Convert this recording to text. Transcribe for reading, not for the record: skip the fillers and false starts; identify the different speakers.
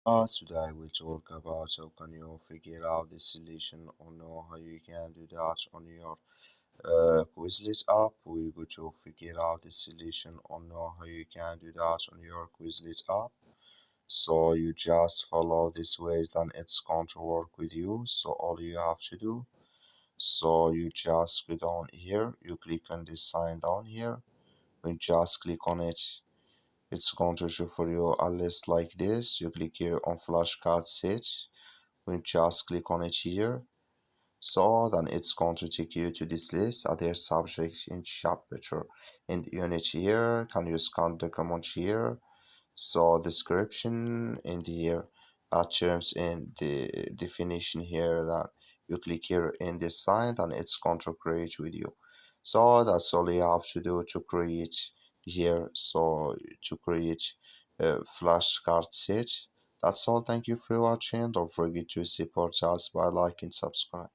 Speaker 1: Today we'll talk about how can you figure out the solution or know how you can do that on your Quizlet app. We're going to figure out the solution or know how you can do that on your Quizlet app. So you just follow this ways, then it's going to work with you. So all you have to do, so you just go down here, you click on this sign down here, you just click on it. It's going to show for you a list like this. You click here on flashcard set. We just click on it here. So then it's going to take you to this list, other subjects in chapter in the unit here. Can you scan the document here? So description in here, terms in the definition here, that you click here in this side and it's going to create with you. So that's all you have to do to create here. So to create a flashcard set. That's all. Thank you for watching. Don't forget to support us by liking, subscribe.